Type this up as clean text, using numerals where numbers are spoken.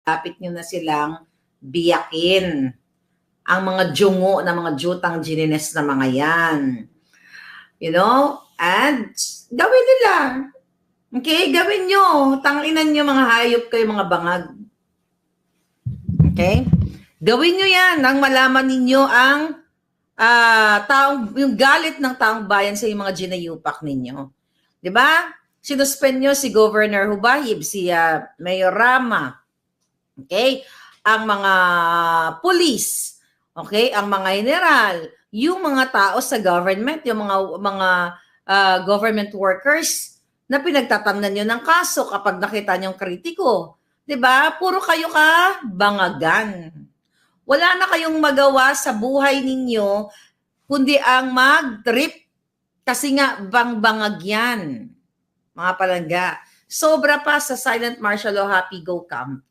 Lapit nyo na silang biyakin. Ang mga jungo na mga jutang ginines na mga yan. You know? And gawin nila. Okay? Gawin nyo. Tanginan nyo mga hayop kayo, mga bangag. Okay? Gawin nyo yan nang malaman ninyo ang yung galit ng taong bayan sa mga ginayupak ninyo. Diba? Sinuspend nyo si Governor Hubahib, si Mayor Rama. Okay? Ang mga police, okay? Ang mga general, yung mga tao sa government, yung mga government workers na pinagtatamnan nyo ng kaso kapag nakita nyo kritiko. 'Di ba? Puro kayo ka bangagan. Wala na kayong magawa sa buhay ninyo kundi ang mag-trip kasi nga bang-bangag yan. Mga palangga. Sobra pa sa silent martial law happy go camp.